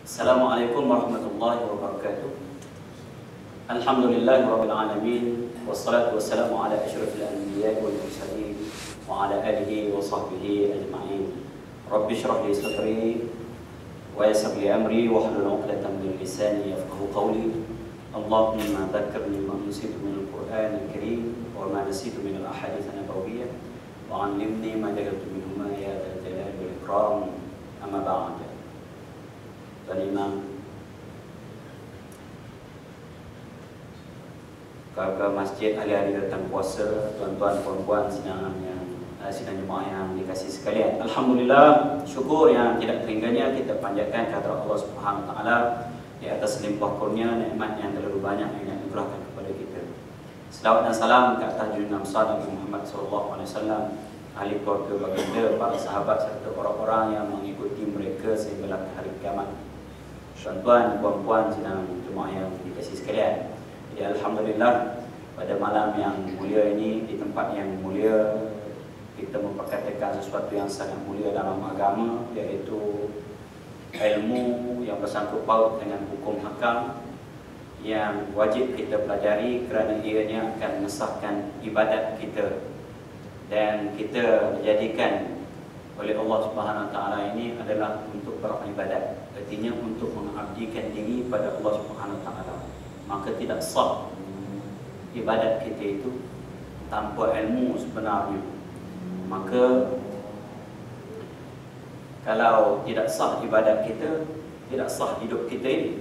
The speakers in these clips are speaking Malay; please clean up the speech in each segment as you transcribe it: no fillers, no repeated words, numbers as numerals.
Assalamualaikum warahmatullahi wabarakatuh. Alhamdulillahirabbil alamin wassalatu wassalamu ala asyrafil anbiya'i wal mursalin wa ala alihi wa sahbihi ajma'in. Rabbi shrah li sadri wa yassir li amri wahlul 'uqdatam min lisani yafqahu qawli. Allahumma dzakkirni ma nasitu min al-Qur'anil karim wa ma nasitu min al-ahadits an-nabawiyyah wa 'allimni ma jahiltu minhuma ya dzal jalali wal ikram. Amma ba'd. Tuan Imam, kakak masjid, hari-hari datang puasa, tuan-tuan, puan-puan, sidang jemaah yang dikasihi sekalian. Alhamdulillah, syukur yang tidak teringganya kita panjatkan kehadirat Allah Subhanahu Wa Taala di atas limpah kurnia nikmat yang terlalu banyak yang dianugerahkan kepada kita. Selawat dan salam ke atas junjungan besar Nabi Muhammad SAW, ahli keluarga baginda, para sahabat serta orang-orang yang mengikuti mereka sehinggalah ke hari kiamat. Tuan-tuan, puan-puan, sidang jemaah yang dikasihi sekalian. Jadi alhamdulillah pada malam yang mulia ini, di tempat yang mulia, kita memperkatakan sesuatu yang sangat mulia dalam agama, iaitu ilmu yang bersangkut paut dengan hukum hakam yang wajib kita pelajari kerana ianya akan mengesahkan ibadat kita, dan kita dijadikan oleh Allah Subhanahu Wa Taala ini adalah untuk beribadat, artinya untuk mengabdikan diri pada Allah Subhanahu Wa Taala. Maka tidak sah ibadat kita itu tanpa ilmu sebenarnya. Maka kalau tidak sah ibadat kita, tidak sah hidup kita ini,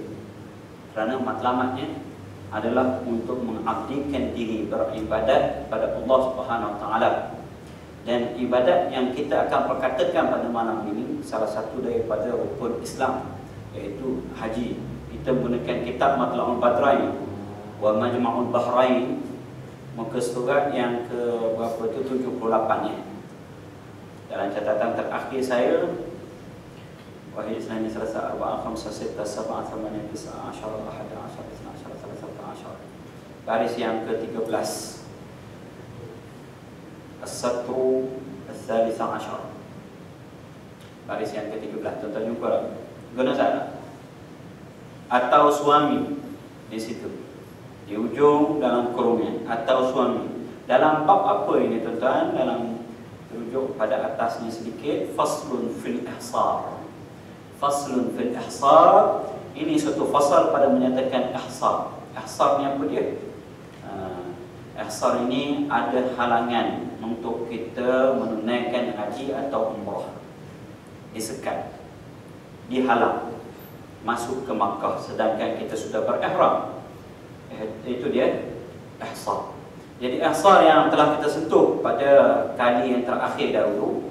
kerana matlamatnya adalah untuk mengabdikan diri beribadat pada Allah Subhanahu Wa Taala. Dan ibadat yang kita akan perkatakan pada malam ini salah satu daripada rukun Islam, iaitu haji. Kita menggunakan kitab Matla'ul Badrain wa Majma'ul Bahrain, muka surat yang ke berapa itu, 78 ya. Dalam catatan terakhir saya, wahid Islam selasa 4 5 6 7 8 9 10 11 12 13 14 baris yang ke-13, As-Satru Al-Thalithah Ashar, baris yang ke-13. Tuan-tuan jumpa tak? Guna salah atau suami di situ, di ujung dalam kurungan atau suami. Dalam bab apa ini tuan-tuan? Dalam terujuk pada atasnya sedikit, Faslun fil ihsar. Faslun fil ihsar, ini satu fasal pada menyatakan ihsar. Ihsar ni apa dia? Ihsar ini ada halangan untuk kita menunaikan haji atau umrah. Disekat, dihalang masuk ke Makkah sedangkan kita sudah berihram. Itu dia ihsar. Jadi ihsar yang telah kita sentuh pada kali yang terakhir dahulu,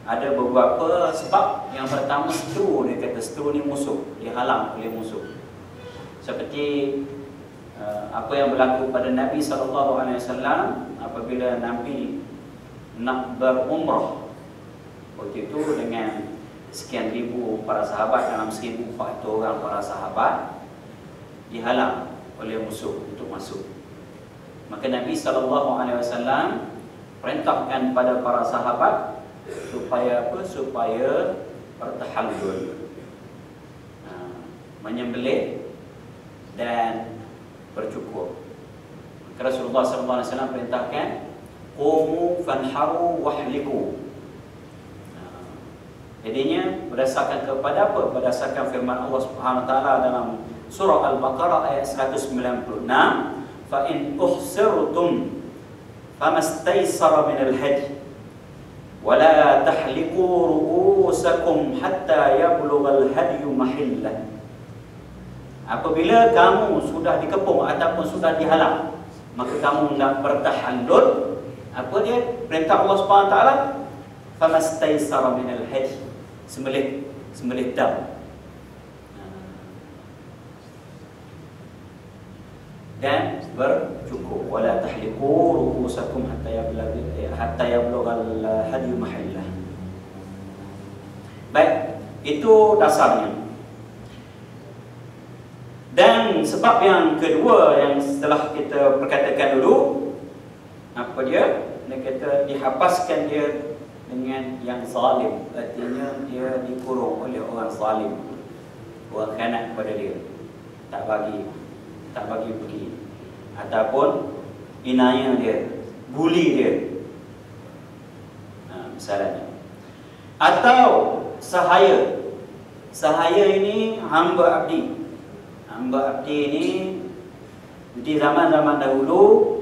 ada beberapa sebab. Yang pertama, seteru. Dia kata seteru ni musuh, dihalang oleh musuh. Seperti apa yang berlaku pada Nabi SAW apabila Nabi nak berumrah waktu itu dengan sekian ribu para sahabat, dalam 1,400 orang para sahabat, dihalang oleh musuh untuk masuk. Maka Nabi SAW perintahkan pada para sahabat supaya apa? Supaya bertahallul, menyembelih dan bercukur. Maka Rasulullah SAW perintahkan, qumu fanharu wahliku. Jadinya berdasarkan kepada apa? Berdasarkan firman Allah Subhanahu Wa Taala dalam surah Al-Baqarah ayat 196, fa in uhsirtum famastaysara min al-hadi wa la tahliqu ru'usakum hatta yablugha al-hadyu mahillah. Apabila kamu sudah dikepung ataupun sudah dihalang, maka kamu nak bertahallul. Apa dia? Perintah Allah Subhanahu Wa Taala, famastaysara min al-hadi, sembelih dam. Dan bercukur. Wala tahliqu ru'usakum hatta yablugha al-hadyu mahillah. Baik, itu dasarnya. Dan sebab yang kedua yang setelah kita perkatakan dulu, apa dia? Dia kata dihapaskan dia dengan yang zalim, artinya dia dikurung oleh orang zalim, orang khianat kepada dia, tak bagi pergi, ataupun inaya dia, bully dia, misalnya. Atau sahaya ini hamba abdi ini di zaman-zaman dahulu,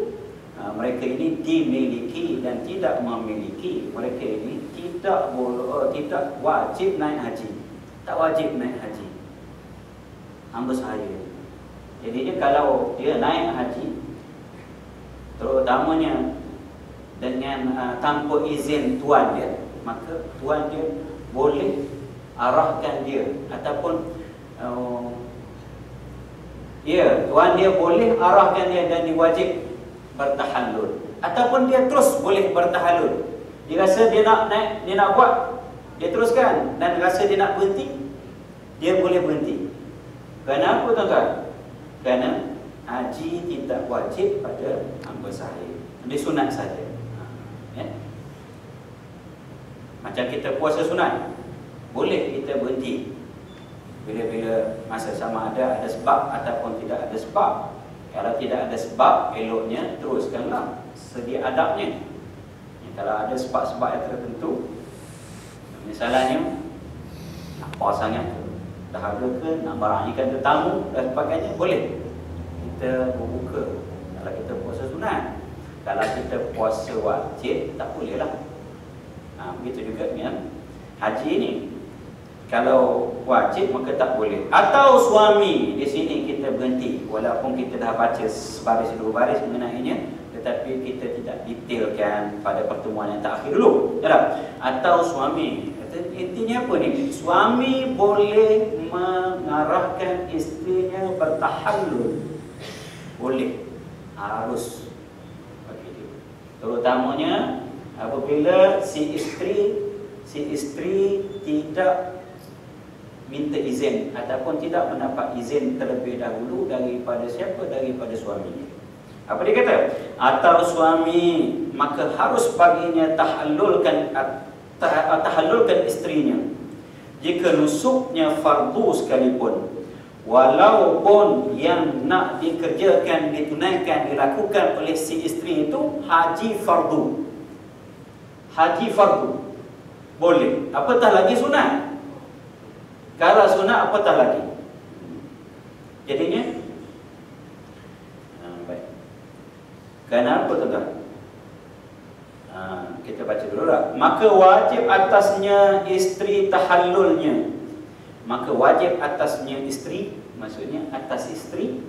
mereka ini dimiliki dan tidak memiliki. Mereka ini tidak wajib naik haji, hamba sahaya. Jadinya kalau dia naik haji, terutamanya dengan tanpa izin tuan dia, maka tuan dia boleh arahkan dia, ataupun tuan dia boleh arahkan dia dan diwajib bertahallul, ataupun dia terus boleh bertahallul. Dia rasa dia nak naik, dia nak buat, dia teruskan, dan rasa dia nak berhenti, dia boleh berhenti. Kenapa tuan-tuan? Kerana haji tidak wajib pada hamba sahaya, dia sunat saja. Macam kita puasa sunat, boleh kita berhenti bila-bila masa, sama ada sebab ataupun tidak ada sebab. Kalau tidak ada sebab, eloknya teruskanlah sedia adabnya. Kalau ada sebab-sebab yang tertentu, misalnya nak puasanya dahaga ke, nak meraihkan tetamu dan sebagainya, boleh kita berbuka kalau kita puasa sunat. Kalau kita puasa wajib, tak boleh lah. Begitu juga dengan haji ini. Kalau wajib maka tak boleh. Atau suami, di sini kita berhenti, walaupun kita dah baca sebaris dua baris mengenainya, tetapi kita tidak detailkan pada pertemuan yang terakhir dulu. Atau suami, intinya apa ni? Suami boleh mengarahkan isterinya bertahallul, boleh, harus bagi dia. Terutamanya apabila si isteri tidak minta izin ataupun tidak mendapat izin terlebih dahulu daripada siapa? Daripada suaminya. Apa dia kata? Atau suami, maka harus baginya tahallulkan isterinya jika nusuknya fardu sekalipun, walaupun yang nak dikerjakan, ditunaikan, dilakukan oleh si isteri itu haji fardu. Boleh, apatah lagi sunat. Kalau sunat, apatah lagi. Jadinya baik. Kenapa tuan-tuan? Kita baca dulu lah. Maka wajib atasnya isteri tahallulnya. Maka wajib atasnya isteri, maksudnya atas isteri,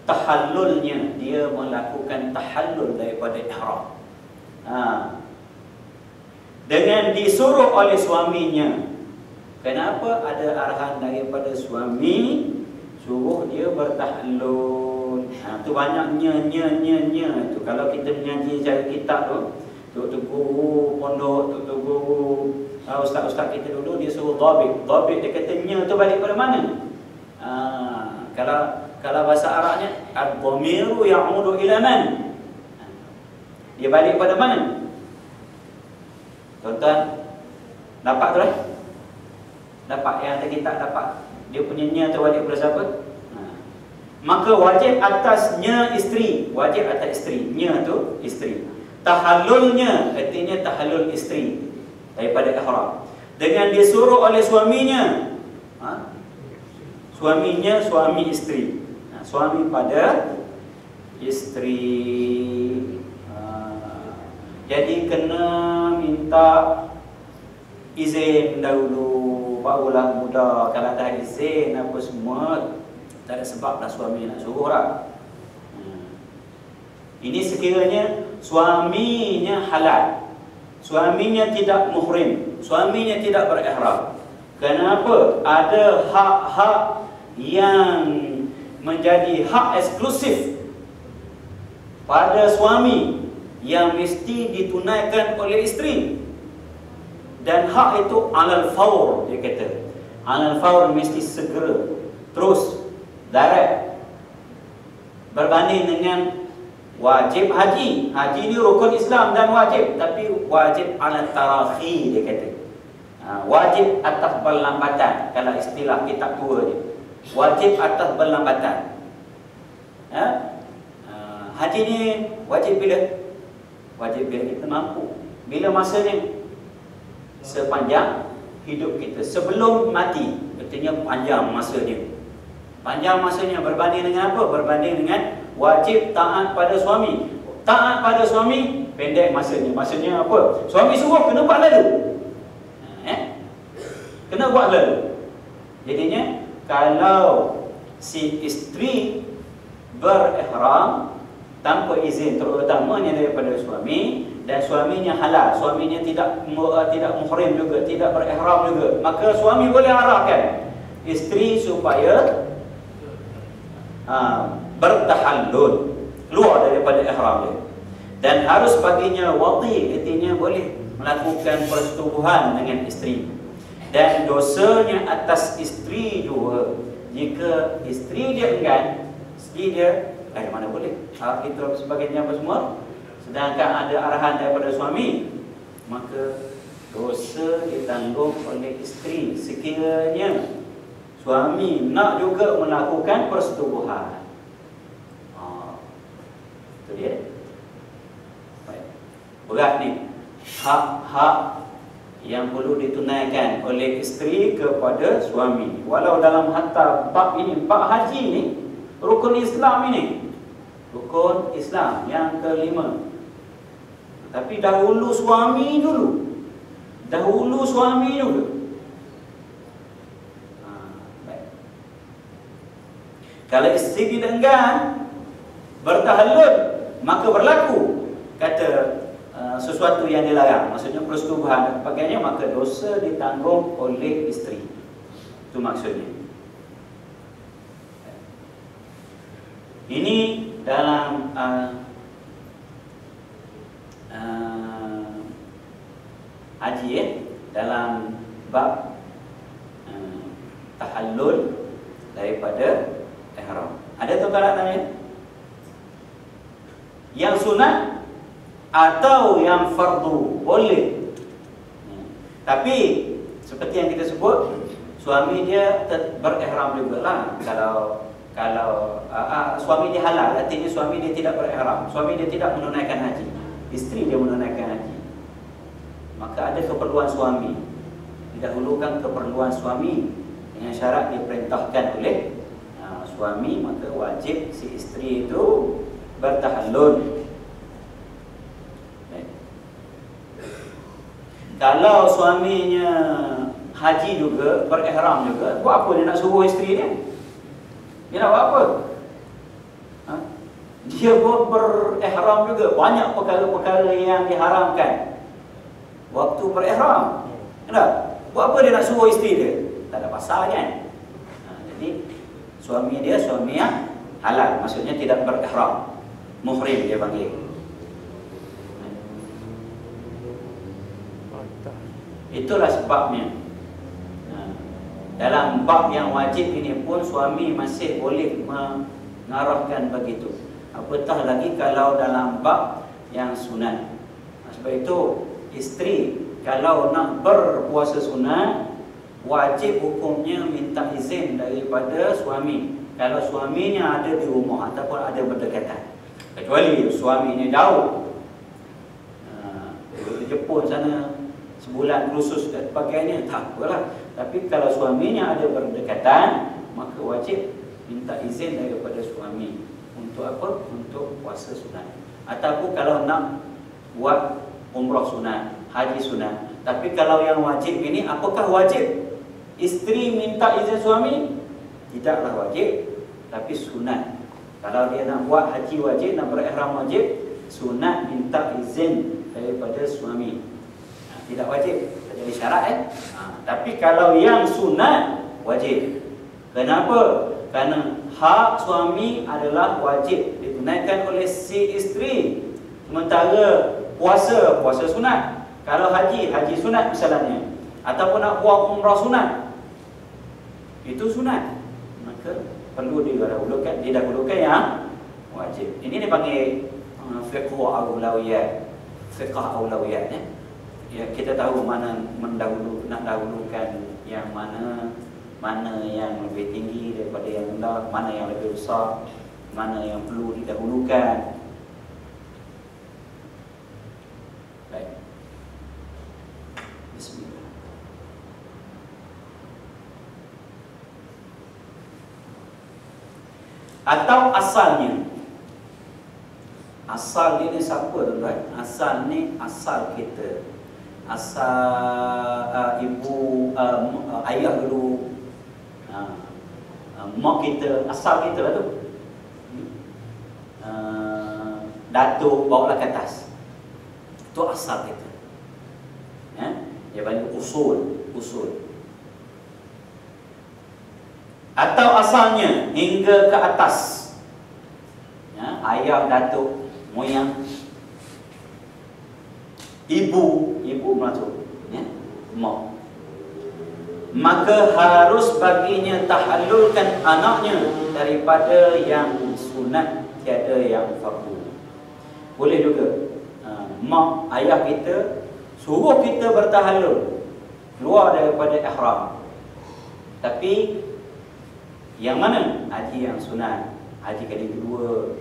tahallulnya, dia melakukan tahallul daripada ihram. Dengan disuruh oleh suaminya. Kenapa ada arahan daripada suami suruh dia bertahallul? Tu banyak nya tu. Kalau kita mengaji cara kitab tu, tok guru pondok, tok guru ustaz-ustaz kita dulu, dia suruh dhabit, dia kata nya tu balik pada mana? Kalau bahasa Arabnya ad-dhamiru ya'udu ila man? Dia balik pada mana? Tuan-tuan dapat tu lah. Dapat yang ada kitab, dapat dia punya nya tu balik pada siapa? Maka wajib atasnya isteri, wajib atas isteri, nya tu isteri. Tahallulnya, artinya tahallul isteri daripada ihram, dengan disuruh oleh suaminya. Suaminya, suami isteri. Suami pada isteri. Jadi kena minta izin dahulu, barulah mudah. Kalau dah izin apa semua, tak ada sebab dah suami nak suruh lah. Ini sekiranya suaminya halal, suaminya tidak muhrim, suaminya tidak berihram. Kenapa? Ada hak-hak yang menjadi hak eksklusif pada suami yang mesti ditunaikan oleh isteri. Dan hak itu alal faur, dia kata. Alal faur, mesti segera, terus, direct. Berbanding dengan Wajib haji. Haji ni rukun Islam dan wajib, tapi wajib ala tarakhi dia kata. Wajib atas berlambatan. Kalau istilah kitab tua je, wajib atas berlambatan. Haji ni wajib bila? Wajib bila kita mampu. Bila masanya? Sepanjang hidup kita, sebelum mati. Artinya panjang masanya. Panjang masanya berbanding dengan apa? Berbanding dengan wajib taat pada suami. Taat pada suami pendek masanya. Masanya apa? Suami suruh kena buat lalu. Kena buat lalu. Jadinya kalau si isteri berihram tanpa izin, terutamanya daripada suami, dan suaminya halal, suaminya tidak muhrim juga, tidak berihram juga, maka suami boleh arahkan isteri supaya bertahallul, keluar daripada ihram dia, dan harus baginya wati, artinya boleh melakukan persetubuhan dengan isteri. Dan dosanya atas isteri juga. Jika isteri dia enggan, isteri dia mana boleh itu sebagainya apa semua, sedangkan ada arahan daripada suami, maka dosa ditanggung oleh isteri sekiranya suami nak juga melakukan persetubuhan. Itu dia. Baik. Berat ni hak-hak yang perlu ditunaikan oleh isteri kepada suami. Walau dalam hatta bab ini, bab haji ni, rukun Islam ini, rukun Islam yang kelima. Tapi dahulu suami dulu. Dahulu suami dulu. Baik. Kalau isteri tidak enggan bertahallul, maka berlaku kata sesuatu yang dilarang, maksudnya persetubuhan dan sebagainya, maka dosa ditanggung oleh isteri. Itu maksudnya. Ini dalam haji, dalam bab tahallul daripada ihram. Ada tuan-tuan nak tanya? Yang sunat atau yang fardu boleh. Tapi seperti yang kita sebut, suami dia berihram jugalah. Kalau suami dia halal, artinya suami dia tidak berihram, suami dia tidak menunaikan haji, isteri dia menunaikan haji, maka ada keperluan suami, didahulukan keperluan suami dengan syarat diperintahkan oleh suami, maka wajib si isteri itu bertahallul. Kalau suaminya haji juga, berihram juga, buat apa dia nak suruh isteri dia? Dia nak buat apa? Dia pun berihram juga. Banyak perkara-perkara yang diharamkan waktu berihram. Kenapa? Buat apa dia nak suruh isteri dia? Tak ada pasal kan? Jadi suami dia suami yang halal, maksudnya tidak berihram, muhrim dia panggil. Itulah sebabnya dalam bab yang wajib ini pun suami masih boleh mengarahkan begitu, apatah lagi kalau dalam bab yang sunat. Sebab itu isteri kalau nak berpuasa sunat, wajib hukumnya minta izin daripada suami. Kalau suaminya ada di rumah ataupun ada berdekatan, kecuali suaminya jauh di Jepun sana sebulan khusus dan sebagainya, tak apalah. Tapi kalau suaminya ada berdekatan, maka wajib minta izin daripada suami. Untuk apa? Untuk puasa sunat. Ataupun kalau nak buat umrah sunat, haji sunat. Tapi kalau yang wajib ini, apakah wajib isteri minta izin suami? Tidaklah wajib, tapi sunat. Kalau dia nak buat haji wajib, nak berihram wajib, sunat minta izin daripada suami. Tidak wajib, jadi syarat tapi kalau yang sunat wajib. Kenapa? Kerana hak suami adalah wajib ditunaikan oleh si isteri. Sementara puasa sunat. Kalau haji sunat misalnya, ataupun nak buat umrah sunat, itu sunat, maka perlu didahulukan yang wajib. Ini dipanggil fiqh aulawiyat, fiqh aulawiyat ya. Ya, kita tahu mana nak dahulukan yang mana yang lebih tinggi daripada yang rendah, mana yang lebih besar, mana yang perlu didahulukan. Baik. Bismillah. Atau asalnya. Asal dia ni siapa tuan-tuan? Asal ni asal kita. Asal ibu, ayah dulu, mak kita, asal kita lah tu. Datuk bawa lah ke atas. Itu asal kita. Dia panggil usul. Atau asalnya hingga ke atas. Ayah, datuk, moyang, ibu masuk, mak. Maka harus baginya tahallulkan anaknya daripada yang sunat, tiada yang fardu. Boleh juga mak ayah kita suruh kita bertahallul keluar daripada ihram, tapi yang mana? Haji yang sunat, haji kali kedua,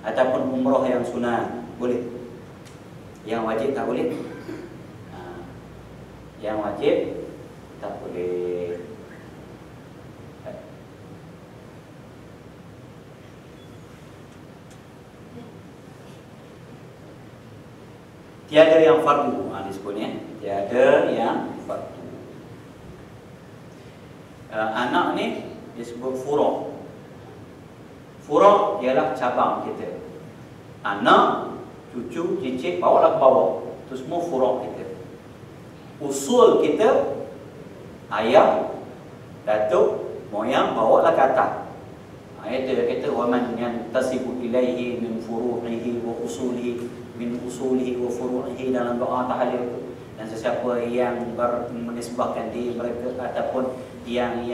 ataupun umrah yang sunat boleh. Yang wajib tak boleh. Yang wajib tak boleh. Tiada yang fardu, disebutnya tiada yang fardu. Anak ni disebut furu'. Furu' ialah cabang kita. Anak, cucu, cicit, bawalah ke bawah. Itu semua furu' kita. Usul kita, ayah, datuk, moyang, bawalah ke atas. Itu dia kata waman yang tasibu ilaihi min furu'ihi wa usulihi, min usulihi wa furu'ihi, dalam doa tahlil itu. Dan sesiapa yang menisbahkan diri mereka ataupun yang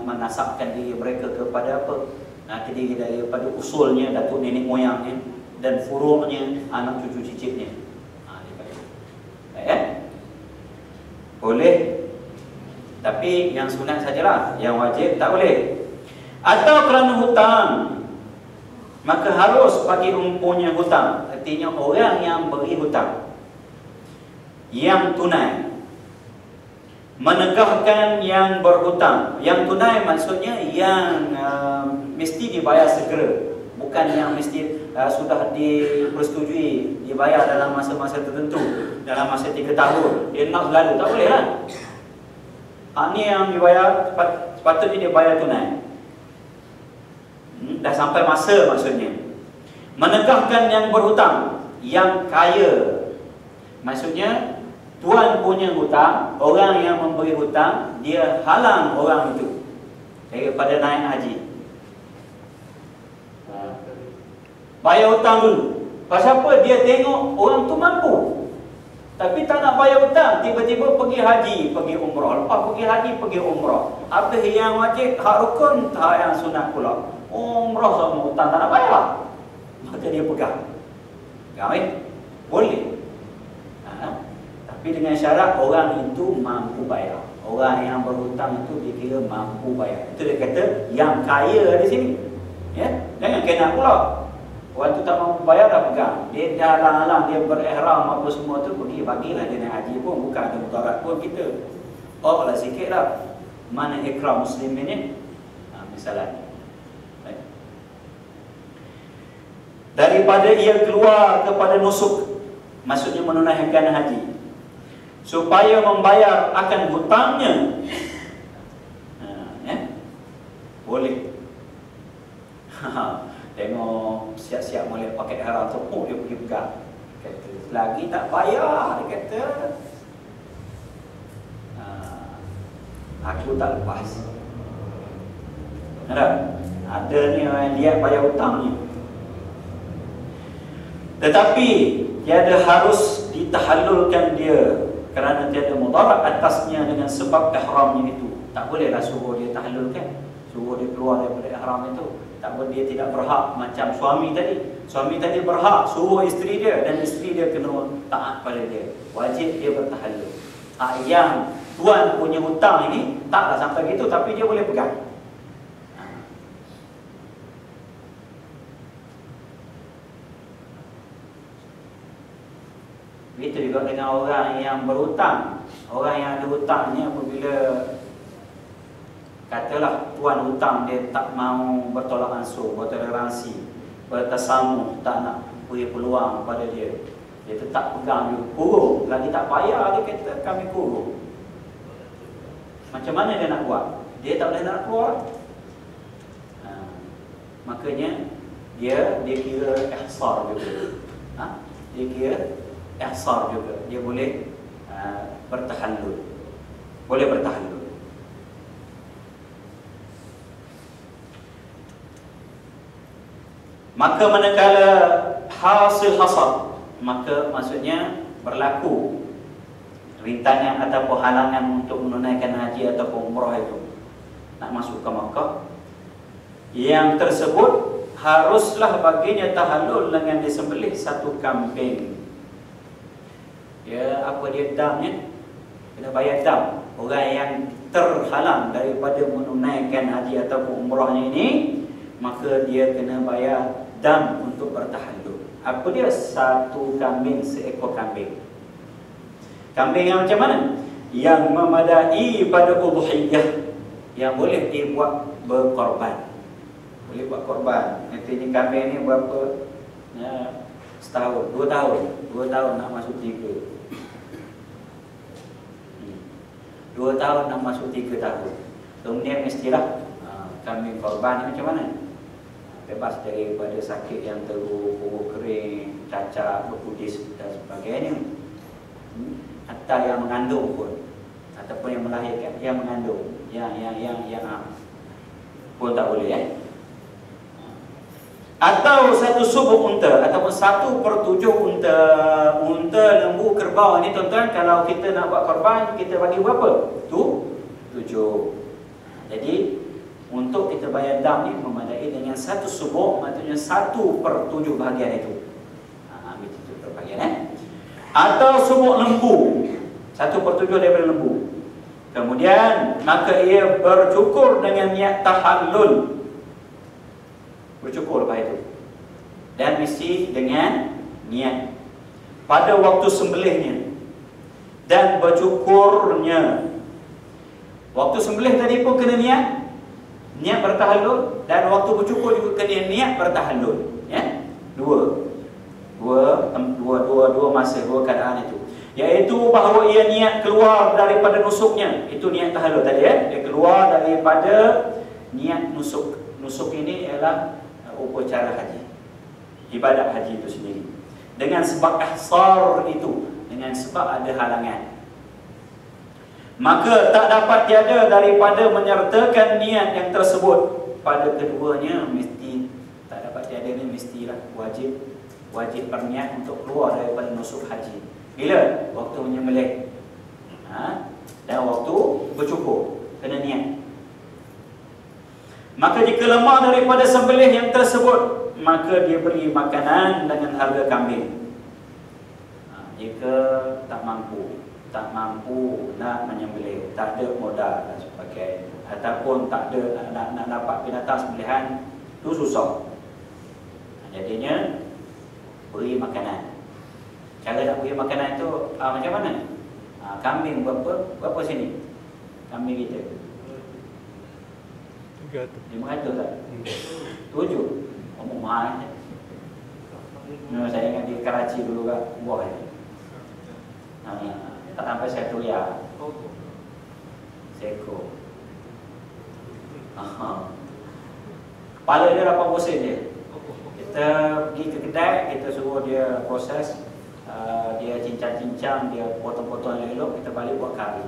menasabkan diri mereka kepada apa? Terdiri daripada usulnya, datuk nenek moyangnya, dan furu'nya, anak cucu cicitnya. Boleh, tapi yang sunat sajalah, yang wajib tak boleh. Atau kerana hutang, maka harus bagi umpunya hutang. Artinya orang yang beri hutang yang tunai, menegahkan yang berhutang. Yang tunai maksudnya yang mesti dibayar segera, bukan yang mesti sudah dipersetujui dibayar dalam masa-masa tertentu, dalam masa 3 tahun dia nak selalu, tak boleh lah. Ini yang dibayar sepatutnya dia bayar tunai. Dah sampai masa maksudnya. Menegahkan yang berhutang, yang kaya, maksudnya tuan punya hutang, orang yang memberi hutang, dia halang orang itu daripada naik haji. Bayar hutang dulu. Pasal apa? Dia tengok orang tu mampu, tapi tak nak bayar hutang, tiba-tiba pergi haji, pergi umrah, lepas pergi haji, pergi umrah. Habis yang wajib, hak rukun, hak yang sunat pula. Umrah sama hutang tak nak bayar, maka dia pegang. Boleh. Tapi dengan syarat orang itu mampu bayar. Orang yang berhutang itu dikira mampu bayar. Itu dia kata yang kaya di sini. Jangan kena pula orang tu tak mampu bayar dah pegang. Dia dah halang-halang, dia berihram apa semua tu, pergi bagilah dia naik haji pun, bukan ada mudarat pun kita. Lah sikit lah. Mana ikram muslim ini? Misalnya daripada ia keluar kepada nusuk, maksudnya menunaikan haji, supaya membayar akan hutangnya. Boleh. Tengok siap-siap boleh pakai haram tu, dia pergi pegang. Kata lagi tak bayar, dia kata aku tak lepas. Ada ni orang lihat bayar hutangnya, tetapi tiada harus ditahallulkan dia kerana tiada mudarat atasnya dengan sebab ihramnya itu. Tak bolehlah suruh dia tahallulkan, suruh dia keluar daripada ihram itu. Tak boleh, dia tidak berhak macam suami tadi. Suami tadi berhak suruh isteri dia, dan isteri dia kena taat pada dia. Wajib dia bertahallul. Yang tuan punya hutang ini taklah sampai gitu, tapi dia boleh pegang. Begitu juga dengan orang yang berhutang. Orang yang ada hutang ni apabila katalah tuan hutang dia tak mau bertolak ansur, bertoleransi, bertasamuh, tak nak beri peluang pada dia, dia tetap pegang dia, kurung. Lagi tak payah dia kata kami kurung. Macam mana dia nak buat? Dia tak boleh nak keluar. Makanya dia kira ihsar juga. Dia kira ihsar juga. Dia boleh bertahallul. Boleh bertahallul. Maka manakala hasil hasad, maka maksudnya berlaku rintangan ataupun halangan untuk menunaikan haji ataupun umrah itu, nak masuk ke Makkah, yang tersebut haruslah baginya tahallul dengan disembelih satu kambing. Ya, apa dia damnya? Kena bayar dam. Orang yang terhalang daripada menunaikan haji ataupun umrahnya ini, maka dia kena bayar dam untuk bertahallul. Apa dia? Satu kambing, seekor kambing. Kambing yang macam mana? Yang memadai pada udhiyah, yang boleh dibuat berkorban. Boleh buat korban. Nanti ni kambing ni berapa? Setahun, 2 tahun. 2 tahun nak masuk 3. 2 tahun nak masuk 3 tahun. Kemudian mestilah kambing korban ni macam mana? Bebas daripada sakit yang teruk, perut kering, cacat, berkudis dan sebagainya. Hatta yang mengandung pun, ataupun yang melahirkan, yang mengandung, yang pun tak boleh. Atau satu subuh unta, ataupun 1/7 unta, lembu, kerbau. Ini tuan-tuan, kalau kita nak buat korban, kita bagi berapa? 7. Jadi untuk kita bayar dam ni memadai dengan 1 subuh, maksudnya 1/7 bahagian itu. Ambil 7 bahagian. Atau subuh lembu, 1/7 daripada lembu. Kemudian maka ia bercukur dengan niat tahallul. Bercukur lepas itu. Dan mesti dengan niat pada waktu sembelihnya dan bercukurnya. Waktu sembelih tadi pun kena niat bertahallul, dan waktu bercukur juga kena niat bertahallul. Ya, dua masa, 2 keadaan itu. Iaitu bahawa ia niat keluar daripada nusuknya. Itu niat tahallul tadi, ya. Dia keluar daripada niat nusuk. Nusuk ini ialah upacara haji, ibadat haji itu sendiri. Dengan sebab ihsar itu, dengan sebab ada halangan, maka tak dapat tiada daripada menyertakan niat yang tersebut pada keduanya. Mesti tak dapat tiada ni, mestilah wajib berniat untuk keluar daripada nusuk haji. Bila? Waktu menyembelih, dan waktu bercukur kena niat. Maka jika lemah daripada sembelih yang tersebut, maka dia beri makanan dengan harga kambing. Jika tak mampu nak menyembelih, tak ada modal dan sebagainya, ataupun tak ada nak dapat binatang sembelihan, itu susah. Jadinya beri makanan. Cara nak beri makanan itu macam mana? Kambing berapa sini? Kambing kita 500 tak? 7. Omong mahal. Saya ingat di Karachi dulu kan, buah ni. Tak sampai 1 riyal. Seekor. Kepala dia 80 sen je. Kita pergi ke kedai, kita suruh dia proses, dia cincang-cincang, dia potong-potong elok, kita balik buat kari.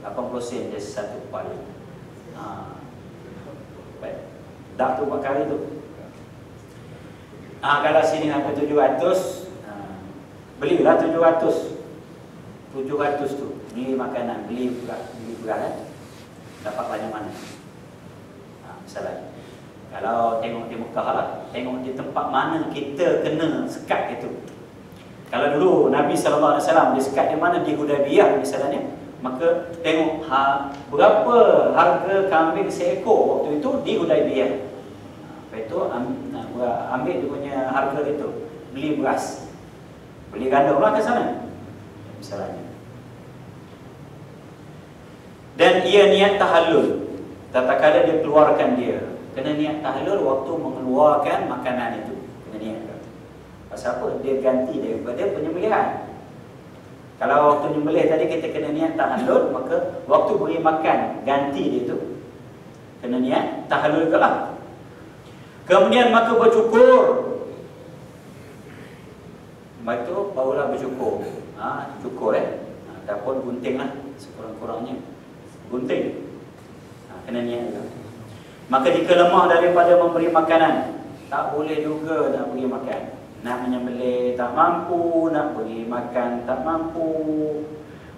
80 sen je satu kepala. Dah tu buat kari tu. Kalau sini ada 700, belilah 700 tu. Beli makanan, beli beras, dapat banyak mana. Misalnya Kalau tengok di Mekah lah, tengok di tempat mana kita kena sekat itu. Kalau dulu Nabi SAW dia sekat di mana, di Hudaybiyah misalnya, maka tengok berapa harga kambing seekor waktu itu di Hudaybiyah. Lepas itu ambil dia punya harga itu, beli beras, beli gandum lah ke sana misalnya. Dan ia niat tahallul, tatkala dia keluarkan dia kena niat tahallul waktu mengeluarkan makanan itu, kena niat. Pasal apa? Dia ganti daripada penyembelihan. Kalau waktu menyembelih tadi kita kena niat tahallul, maka waktu beri makan ganti dia itu kena niat tahallul juga. Kemudian maka bercukur. Lepas itu barulah bercukur. Cukur ataupun gunting lah, sekurang-kurangnya gunting. Kena niat juga. Maka jika lemah daripada memberi makanan, tak boleh juga nak beri makan. Nak menyembelih tak mampu, nak beri makan tak mampu,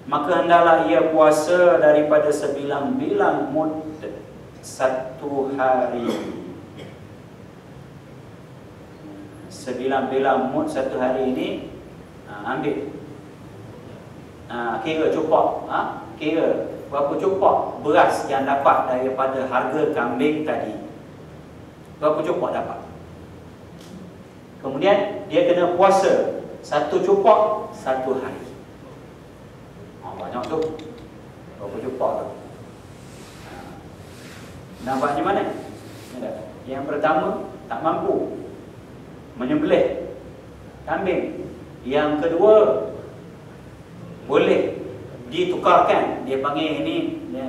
maka hendaklah ia puasa daripada 9 bilang mud 1 hari. 9 bilang mud 1 hari ini ambil, kira cupak, kira berapa cupak beras yang dapat daripada harga kambing tadi, berapa cupak dapat. Kemudian dia kena puasa 1 cupak 1 hari. Banyak tu, berapa cupak tu. Nampaknya mana? Yang pertama tak mampu menyembelih kambing. Yang kedua boleh ditukarkan. Dia panggil ini,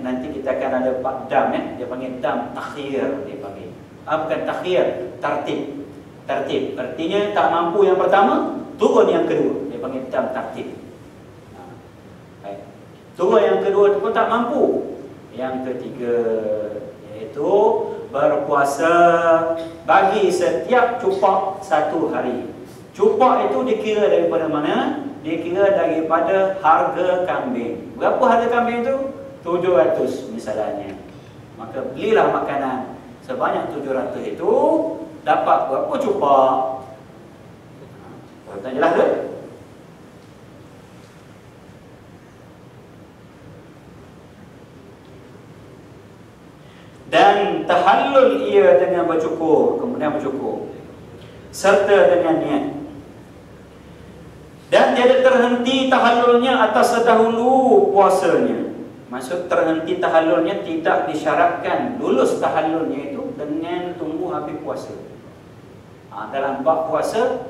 nanti kita akan ada dam dia panggil dam takhir, dia panggil. Bukan takhir, tartib. Tartib artinya tak mampu yang pertama, turun yang kedua, dia panggil dam tartib. Turun yang kedua pun tak mampu. Yang ketiga iaitu berpuasa bagi setiap cupak 1 hari. Cupak itu dikira daripada mana? Dikira daripada harga kambing. Berapa harga kambing itu? 700 misalnya. Maka belilah makanan sebanyak 700 itu, dapat berapa cupak? Tak jelas ke? Dan tahallul ia dengan bercukur, kemudian bercukur serta dengan niat. Dan tiada terhenti tahallulnya atas terdahulu puasanya. Maksud terhenti tahallulnya tidak disyaratkan lulus tahallulnya itu dengan tunggu habis puasa. Dalam bab puasa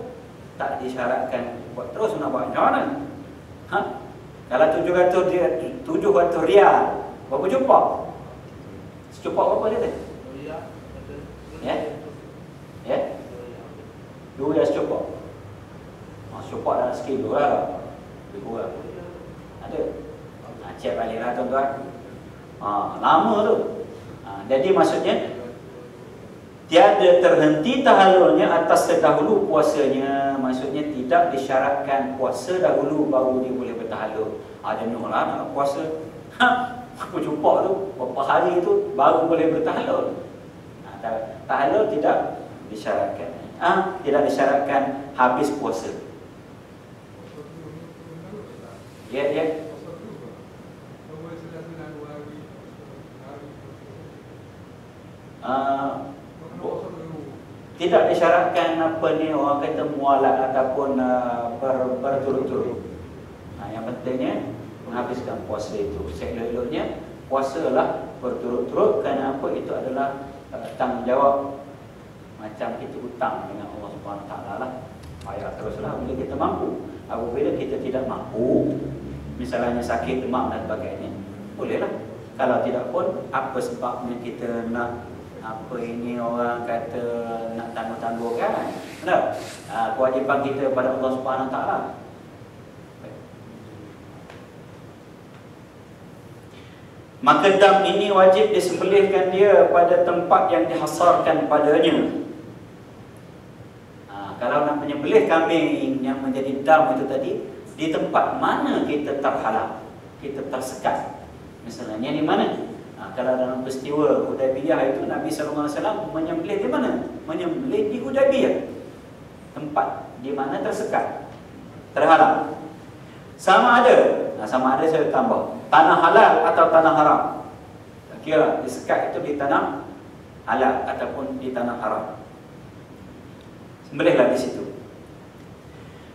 tak disyaratkan buat terus nak buat macam mana? Kalau 700 rial, berapa cupak? Secupak berapa dia tu? Ya? 2 rial secupak. Secupak dalam sekilo lah. Lebih kurang. Ada. Cek balik lah tuan-tuan. Lama tu. Jadi maksudnya tiada terhenti tahallulnya atas terdahulu puasanya. Maksudnya tidak disyaratkan puasa dahulu baru dia boleh bertahallul. Jenuh lah nak puasa. Apa cupak tu, berapa hari tu baru boleh bertahallul. Tahallul tidak disyaratkan. Tidak disyaratkan habis puasa. Ya. Tidak disyaratkan apa ni orang kata mualat ataupun berturut-turut. Yang pentingnya menghabiskan puasa itu. Seelok-eloknya puasalah berturut-turut, kerana apa? Itu adalah tanggungjawab, macam kita hutang dengan Allah Subhanahu Wa Taala lah. Bayar teruslah bila kita mampu. Apabila kita tidak mampu, misalnya sakit demam dan sebagainya, bolehlah. Kalau tidak pun, apa sebabnya kita nak apa ini orang kata nak tangguh-tangguhkan? Benar? Kewajipan kita pada Allah Subhanahu Wa Taala. Maka dam ini wajib disembelihkan dia pada tempat yang dihasarkan padanya. Kalau nak menyembelih kambing yang menjadi dam itu tadi, di tempat mana kita terhalang, kita tersekat. Misalnya di mana? Kalau dalam peristiwa Hudaybiyah itu Nabi SAW menyembelih di mana? Menyembelih di Hudaybiyah, tempat di mana tersekat, terhalang. Sama ada saya tambah, tanah halal atau tanah haram. Kira disekat itu di tanah halal ataupun di tanah haram, sembelihlah di situ.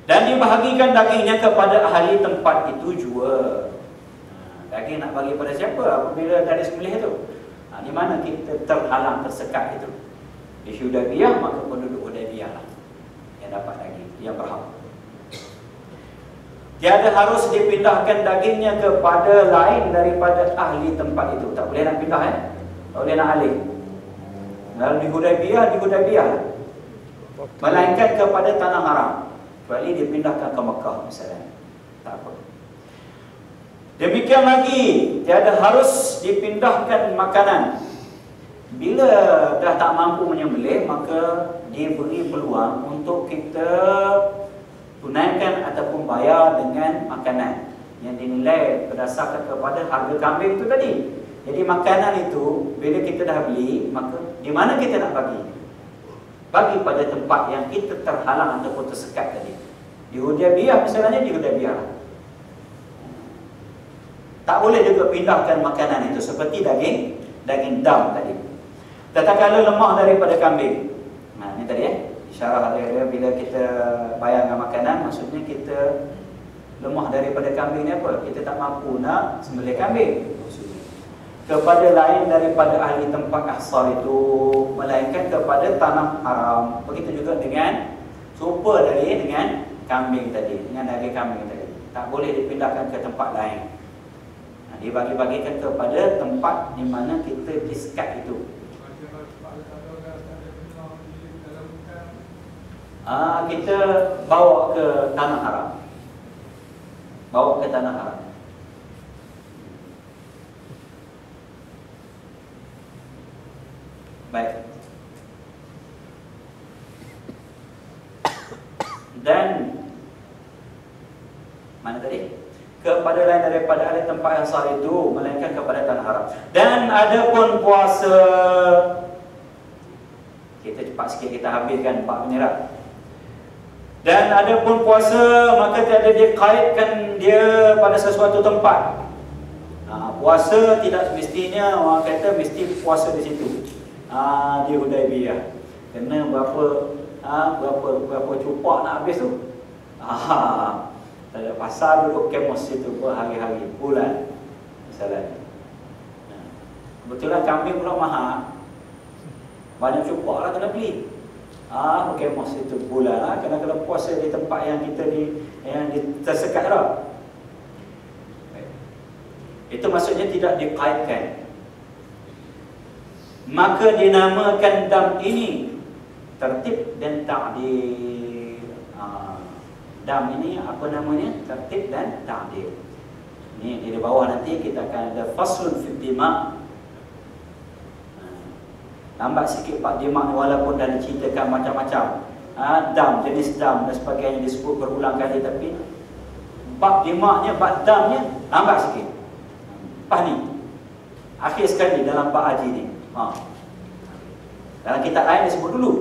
Dan dibahagikan dagingnya kepada ahli tempat itu juga. Daging nak bagi pada siapa apabila dari sembelih itu? Di mana kita terhalang, tersekat itu? Di Hudaybiyah, maka penduduk Hudaybiyah lah yang dapat daging, yang berhak. Tiada harus dipindahkan dagingnya kepada lain daripada ahli tempat itu. Tak boleh nak pindah, tak boleh nak alih. Lalu di Hudaybiyah lah. Melainkan kepada tanah haram, kecuali dipindahkan ke Mekah misalnya. Tak apa. Demikian lagi, tiada harus dipindahkan makanan. Bila dah tak mampu menyembelih, maka diberi peluang untuk kita tunaikan ataupun bayar dengan makanan yang dinilai berdasarkan kepada harga kambing itu tadi. Jadi makanan itu bila kita dah beli, maka di mana kita nak bagi? Bagi pada tempat yang kita terhalang ataupun tersekat tadi. Di Hudaybiyah misalnya, di Hudaybiyah. Tak boleh juga pindahkan makanan itu seperti daging dam tadi. Tetapi lemah daripada kambing. Nah, ini tadi isyarah dia bila kita bayar dengan makanan, maksudnya kita lemah daripada kambing ni apa? Kita tak mampu nak sembelih kambing. Kepada lain daripada ahli tempat ahsar itu, melainkan kepada tanah haram. Begitu juga dengan serupa dengan kambing tadi, dengan daging kambing tadi. Tak boleh dipindahkan ke tempat lain. Dibagi-bagikan kepada tempat di mana kita disekat itu. Kita bawa ke tanah haram. Bawa ke tanah haram. Baik. Dan mana tadi? Kepada lain daripada ahli tempat asal itu, melainkan kepada tanah haram. Dan ada pun puasa, kita cepat sikit kita habiskan 4 minit. Dan ada pun puasa, maka tiada dikaitkan dia pada sesuatu tempat. Puasa tidak semestinya orang kata mesti puasa di situ. Di Hudaybiyah kena berapa cupak nak habis tu. Tak ada pasal duduk kemos situ berhari-hari, bulan misalnya. Kebetulan kambing pula mahal, banyak cupak lah kena beli. Kemos situ bulan lah, kena puasa di tempat yang kita tersekat dah. Itu maksudnya tidak dikaitkan. Maka dinamakan dam ini tertib dan ta'dil. Dam ini apa namanya? Tertib dan ta'dil. Ini di bawah nanti kita akan ada faslun fi dima. Lambat sikit Pak Dima ni, walaupun dah diceritakan macam-macam. Dam, jenis dam dan sebagainya disebut berulang kali, tapi bab dimaknya, bab damnya lambat sikit. Lepas ni akhir sekali dalam bab haji ni. Dalam kitab lain disebut dulu.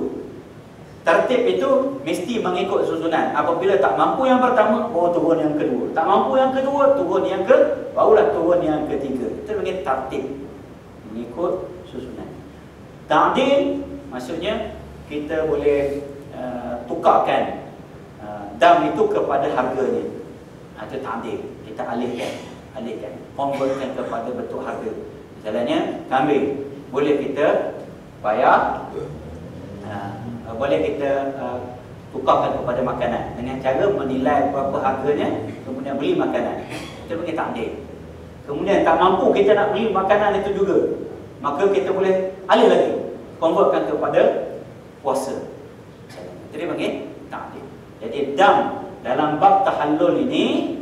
Tertib itu mesti mengikut susunan. Apabila tak mampu yang pertama, turun yang kedua. Tak mampu yang kedua, turun yang barulah turun yang ketiga. Itu namanya tertib, mengikut susunan. Ta'dil maksudnya kita boleh tukarkan dam itu kepada harganya. Itu ta'dil, kita alihkan, convertkan kepada bentuk harga. Misalnya kambing, boleh kita bayar, boleh kita tukarkan kepada makanan dengan cara menilai berapa harganya, kemudian beli makanan. Itu bagi ta'dil. Kemudian tak mampu kita nak beli makanan itu juga, maka kita boleh alih lagi, convertkan kepada puasa. Jadi bagi ta'dil. Jadi dam dalam bab tahallul ini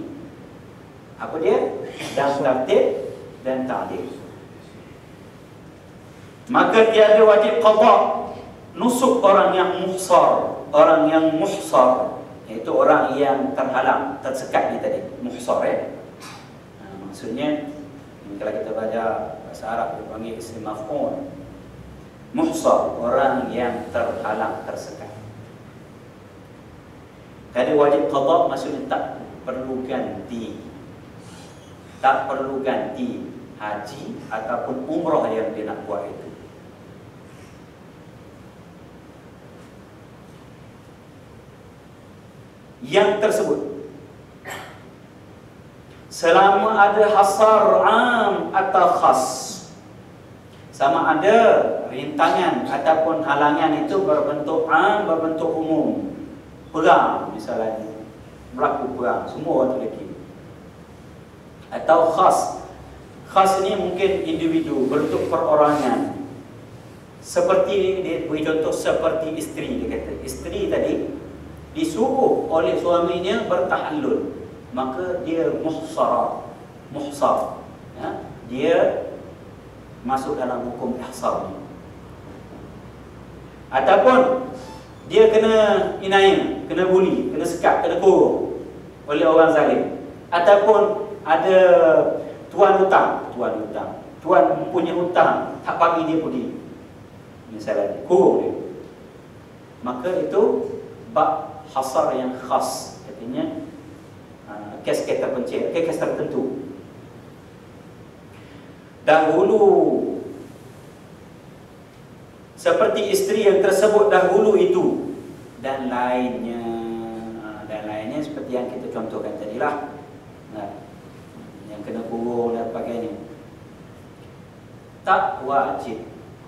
apa dia? Dam tertib dan ta'dil. Maka tiada wajib qada nusuk orang yang muhsar. Orang yang muhsar iaitu orang yang terhalang, tersekat ni tadi, muhsar. Maksudnya kalau kita baca bahasa Arab dipanggil isim maf'ul. Muhsar, orang yang terhalang, tersekat. Kada wajib qada maksudnya tak perlu ganti. Tak perlu ganti haji ataupun umrah yang dia nak buat itu. Yang tersebut selama ada hasar am atau khas, sama ada rintangan ataupun halangan itu berbentuk am, berbentuk umum. Perang misalnya, berlaku perang, semua orang terleki. Atau khas. Khas ini mungkin individu, bentuk perorangan. Seperti, dia beri contoh seperti isteri. Dia kata, isteri tadi disuruh oleh suaminya bertahallul, maka dia muhsar, ya? Dia masuk dalam hukum ihsar ni. Ataupun dia kena inaya, kena buli, kena sekat, kena kurung oleh orang zalim. Ataupun ada tuan punya hutang, tak bagi dia budi, misalnya kurung dia, maka itu bab hasar yang khas, artinya kes-kes terpencil, kes tertentu. Dahulu seperti isteri yang tersebut dahulu itu, dan lainnya seperti yang kita contohkan tadilah, yang kena kurung dan sebagainya, tak wajib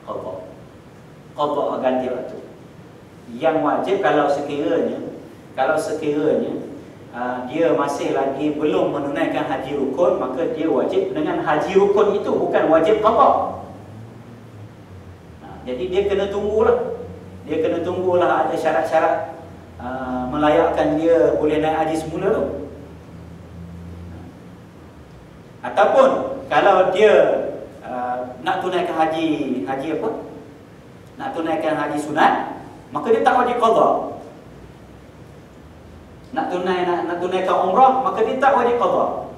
qada ganti waktu. Yang wajib kalau sekiranya dia masih lagi belum menunaikan haji rukun, maka dia wajib dengan haji rukun itu, bukan wajib qada. Jadi dia kena tunggulah ada syarat-syarat melayakkan dia boleh naik haji semula tu. Ataupun kalau dia nak tunaikan haji apa? Nak tunaikan haji sunat, maka dia tak wajib qada. Nak tunaikan umrah, maka dia tak wajib qada.